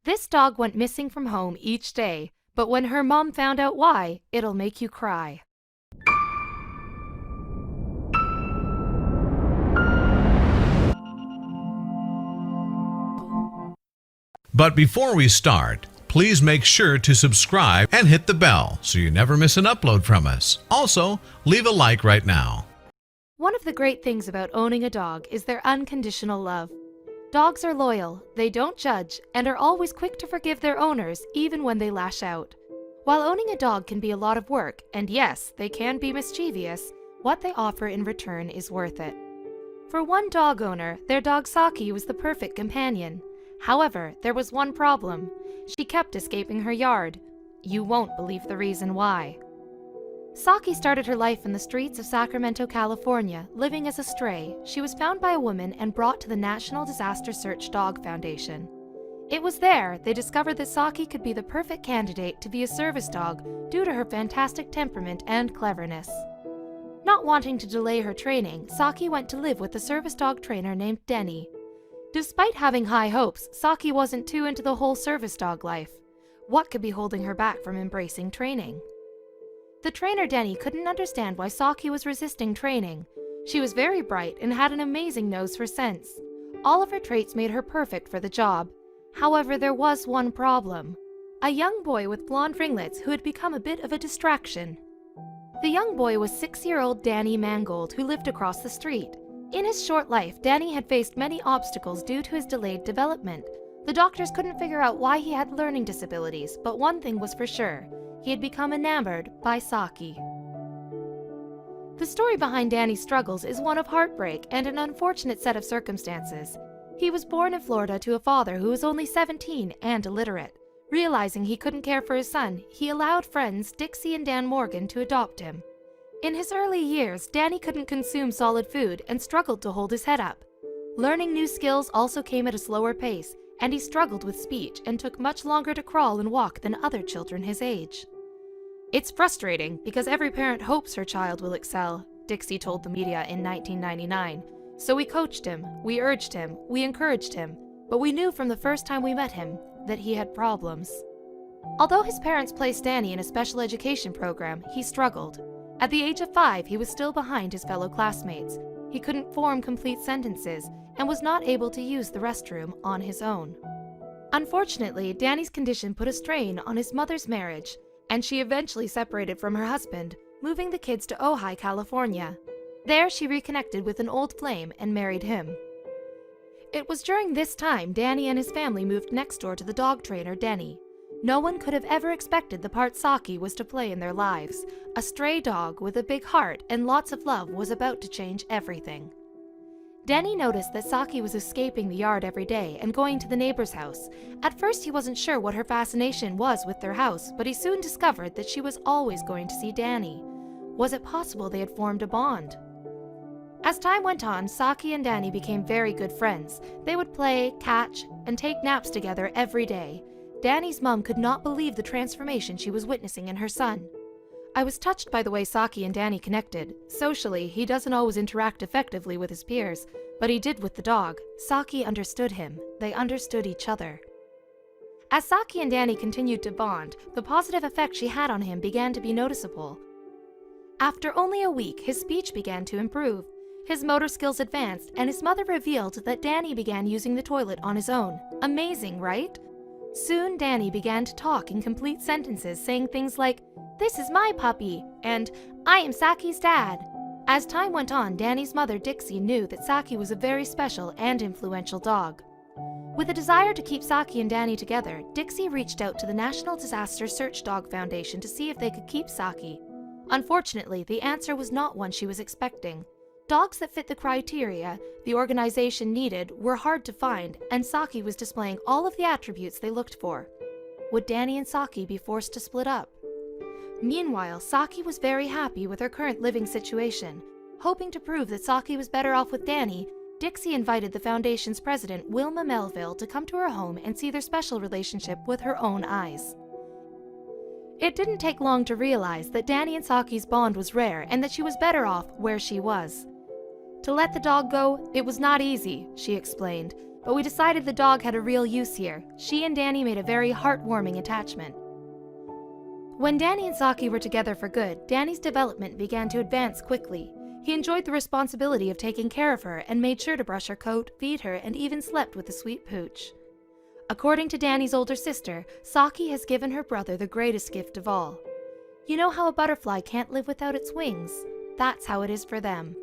This dog went missing from home each day, but when her mom found out why, it'll make you cry. But before we start, please make sure to subscribe and hit the bell so you never miss an upload from us. Also, leave a like right now. One of the great things about owning a dog is their unconditional love. Dogs are loyal, they don't judge, and are always quick to forgive their owners even when they lash out. While owning a dog can be a lot of work, and yes, they can be mischievous, what they offer in return is worth it. For one dog owner, their dog Saki was the perfect companion. However, there was one problem. She kept escaping her yard. You won't believe the reason why. Saki started her life in the streets of Sacramento, California, living as a stray. She was found by a woman and brought to the National Disaster Search Dog Foundation. It was there they discovered that Saki could be the perfect candidate to be a service dog due to her fantastic temperament and cleverness. Not wanting to delay her training, Saki went to live with a service dog trainer named Denny. Despite having high hopes, Saki wasn't too into the whole service dog life. What could be holding her back from embracing training? The trainer Denny couldn't understand why Saki was resisting training. She was very bright and had an amazing nose for scents. All of her traits made her perfect for the job. However, there was one problem. A young boy with blonde ringlets who had become a bit of a distraction. The young boy was 6-year-old Danny Mangold, who lived across the street. In his short life, Danny had faced many obstacles due to his delayed development. The doctors couldn't figure out why he had learning disabilities, but one thing was for sure. He had become enamored by Saki. The story behind Danny's struggles is one of heartbreak and an unfortunate set of circumstances. He was born in Florida to a father who was only 17 and illiterate. Realizing he couldn't care for his son, he allowed friends Dixie and Dan Morgan to adopt him. In his early years, Danny couldn't consume solid food and struggled to hold his head up. Learning new skills also came at a slower pace, and he struggled with speech and took much longer to crawl and walk than other children his age. "It's frustrating because every parent hopes her child will excel," Dixie told the media in 1999. "So we coached him, we urged him, we encouraged him, but we knew from the first time we met him that he had problems." Although his parents placed Danny in a special education program, he struggled. At the age of 5, he was still behind his fellow classmates. He couldn't form complete sentences and was not able to use the restroom on his own. Unfortunately, Danny's condition put a strain on his mother's marriage, and she eventually separated from her husband, moving the kids to Ojai, California. There, she reconnected with an old flame and married him. It was during this time Danny and his family moved next door to the dog trainer Denny. No one could have ever expected the part Saki was to play in their lives. A stray dog with a big heart and lots of love was about to change everything. Denny noticed that Saki was escaping the yard every day and going to the neighbor's house. At first, he wasn't sure what her fascination was with their house, but he soon discovered that she was always going to see Danny. Was it possible they had formed a bond? As time went on, Saki and Danny became very good friends. They would play, catch, and take naps together every day. Danny's mom could not believe the transformation she was witnessing in her son. "I was touched by the way Saki and Danny connected. Socially, he doesn't always interact effectively with his peers, but he did with the dog. Saki understood him. They understood each other." As Saki and Danny continued to bond, the positive effect she had on him began to be noticeable. After only a week, his speech began to improve. His motor skills advanced, and his mother revealed that Danny began using the toilet on his own. Amazing, right? Soon, Danny began to talk in complete sentences, saying things like, "This is my puppy," and "I am Saki's dad." As time went on, Danny's mother, Dixie, knew that Saki was a very special and influential dog. With a desire to keep Saki and Danny together, Dixie reached out to the National Disaster Search Dog Foundation to see if they could keep Saki. Unfortunately, the answer was not one she was expecting. Dogs that fit the criteria the organization needed were hard to find, and Saki was displaying all of the attributes they looked for. Would Danny and Saki be forced to split up? Meanwhile, Saki was very happy with her current living situation. Hoping to prove that Saki was better off with Danny, Dixie invited the foundation's president, Wilma Melville, to come to her home and see their special relationship with her own eyes. It didn't take long to realize that Danny and Saki's bond was rare and that she was better off where she was. To let the dog go, it was not easy, she explained. but we decided the dog had a real use here. She and Danny made a very heartwarming attachment. When Danny and Saki were together for good, Danny's development began to advance quickly. He enjoyed the responsibility of taking care of her and made sure to brush her coat, feed her, and even slept with the sweet pooch. According to Danny's older sister, Saki has given her brother the greatest gift of all. You know how a butterfly can't live without its wings? That's how it is for them.